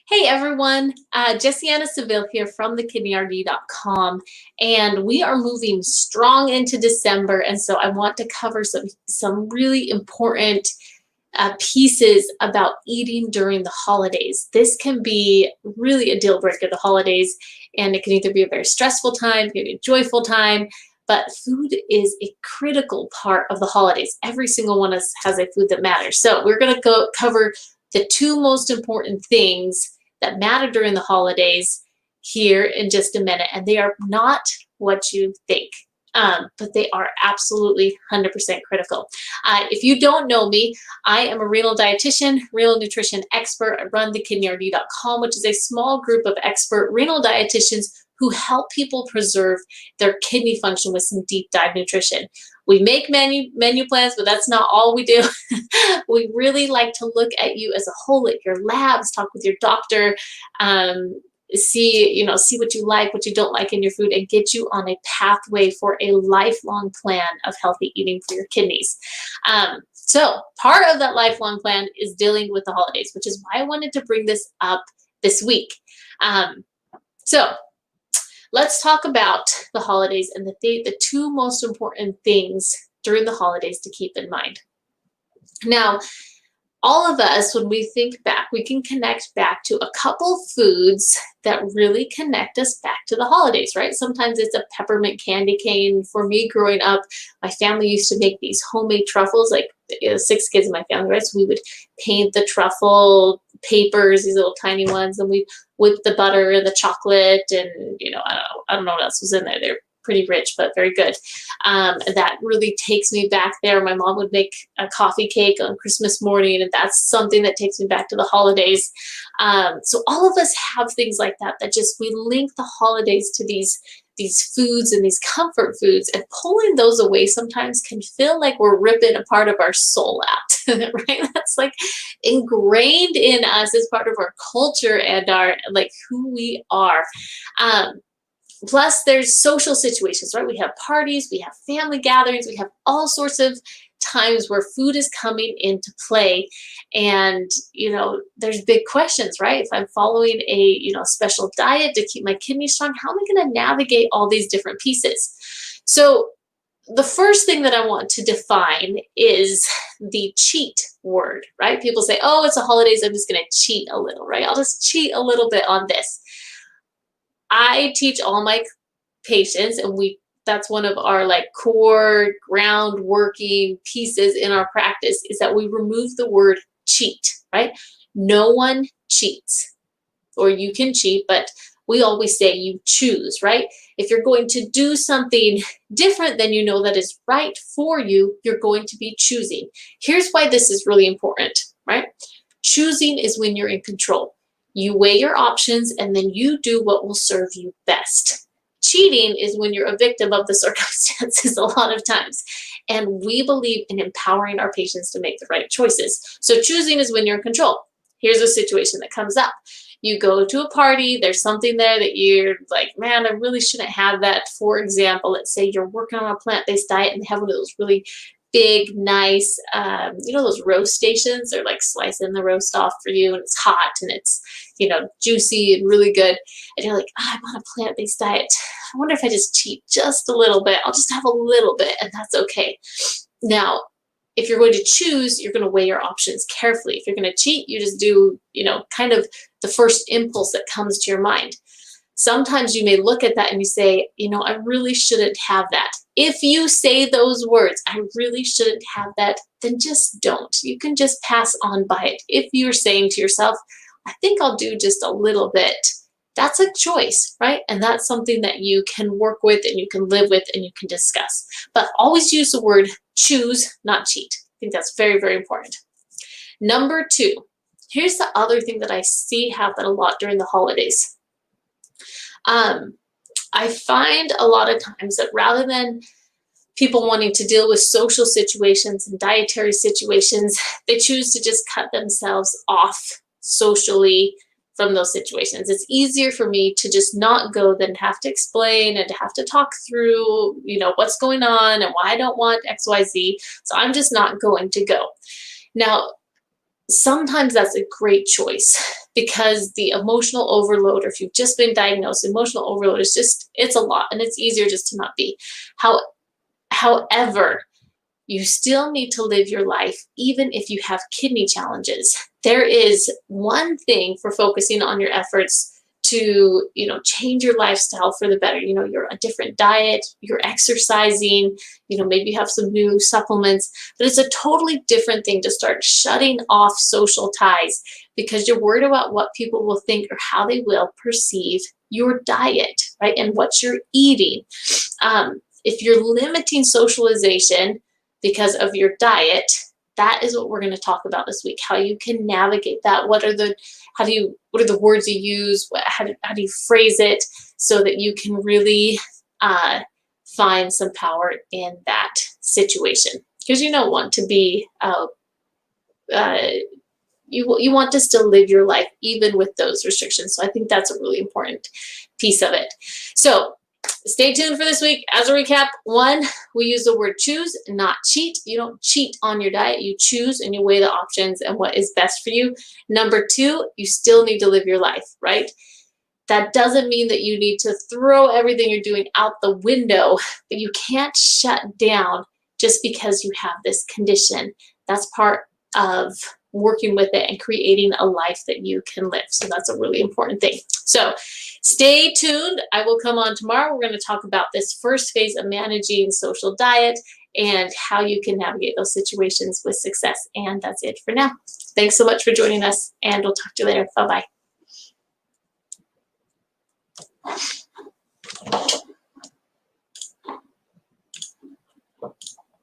Hey everyone, Jessiana Seville here from thekidneyrd.com, and we are moving strong into December, and so I want to cover some really important pieces about eating during the holidays. This can be really a deal breaker, the holidays, and it can either be a very stressful time, it can be a joyful time, but food is a critical part of the holidays. Every single one of us has a food that matters. So we're going to cover the two most important things that matter during the holidays here in just a minute, and they are not what you think. But they are absolutely 100% critical. If you don't know me, I am a renal dietitian, renal nutrition expert. I run thekidneyrd.com, which is a small group of expert renal dietitians who help people preserve their kidney function with some deep dive nutrition. We make menu plans, but that's not all we do. We really like to look at you as a whole, at your labs, talk with your doctor, see what you like, what you don't like in your food, and get you on a pathway for a lifelong plan of healthy eating for your kidneys. So part of that lifelong plan is dealing with the holidays, which is why I wanted to bring this up this week. So let's talk about the holidays and the two most important things during the holidays to keep in mind. Now, all of us, when we think back, we can connect back to a couple foods that really connect us back to the holidays, right? Sometimes it's a peppermint candy cane. For me, growing up, my family used to make these homemade truffles, like 6 kids in my family, right? So we would paint the truffle papers, these little tiny ones, and we'd whip the butter and the chocolate, and I don't know what else was in there. They're pretty rich, but very good. That really takes me back there. My mom would make a coffee cake on Christmas morning, and that's something that takes me back to the holidays. So all of us have things like that just we link the holidays to these foods and these comfort foods, and pulling those away sometimes can feel like we're ripping a part of our soul out, right? That's like ingrained in us as part of our culture and our who we are. Plus, there's social situations, right? We have parties, we have family gatherings, we have all sorts of times where food is coming into play. And, there's big questions, right? If I'm following a, special diet to keep my kidneys strong, how am I going to navigate all these different pieces? So the first thing that I want to define is the cheat word, right? People say, oh, it's the holidays, I'm just going to cheat a little, right? I'll just cheat a little bit on this. I teach all my patients, and that's one of our core ground working pieces in our practice, is that we remove the word cheat, right? No one cheats, or you can cheat, but we always say you choose, right? If you're going to do something different than that is right for you, you're going to be choosing. Here's why this is really important, right? Choosing is when you're in control. You weigh your options, and then you do what will serve you best. Cheating is when you're a victim of the circumstances a lot of times. And we believe in empowering our patients to make the right choices. So choosing is when you're in control. Here's a situation that comes up. You go to a party, there's something there that you're like, man, I really shouldn't have that. For example, let's say you're working on a plant-based diet and they have one of those really big, nice, those roast stations. They're slicing the roast off for you, and it's hot and it's, juicy and really good. And you're like, I'm on a plant-based diet. I wonder if I just cheat just a little bit. I'll just have a little bit, and that's okay. Now, if you're going to choose, you're going to weigh your options carefully. If you're going to cheat, you just do, kind of the first impulse that comes to your mind. Sometimes you may look at that and you say, I really shouldn't have that. If you say those words, I really shouldn't have that, then just don't. You can just pass on by it. If you're saying to yourself, I think I'll do just a little bit, that's a choice, right? And that's something that you can work with and you can live with and you can discuss. But always use the word choose, not cheat. I think that's very, very important. Number 2, here's the other thing that I see happen a lot during the holidays. I find a lot of times that rather than people wanting to deal with social situations and dietary situations, they choose to just cut themselves off socially from those situations. It's easier for me to just not go than have to explain and to have to talk through, what's going on and why I don't want XYZ. So I'm just not going to go. Now, sometimes that's a great choice. because the emotional overload, or if you've just been diagnosed, emotional overload is just, it's a lot, and it's easier just to not be. However, you still need to live your life even if you have kidney challenges. There is one thing for focusing on your efforts to, change your lifestyle for the better. You're a different diet, you're exercising, maybe you have some new supplements, but it's a totally different thing to start shutting off social ties because you're worried about what people will think or how they will perceive your diet, right? And what you're eating. If you're limiting socialization because of your diet, that is what we're going to talk about this week. How you can navigate that. What are the words you use? How do you phrase it so that you can really find some power in that situation? Because you don't want to be you want to still live your life even with those restrictions. So I think that's a really important piece of it. So stay tuned for this week. As a recap, 1, we use the word choose, not cheat. You don't cheat on your diet. You choose and you weigh the options and what is best for you. Number 2, you still need to live your life, right? That doesn't mean that you need to throw everything you're doing out the window, but you can't shut down just because you have this condition. That's part of working with it and creating a life that you can live. So that's a really important thing. So stay tuned. I will come on tomorrow. We're going to talk about this first phase of managing social diet and how you can navigate those situations with success. And that's it for now. Thanks so much for joining us, and we'll talk to you later. Bye-bye.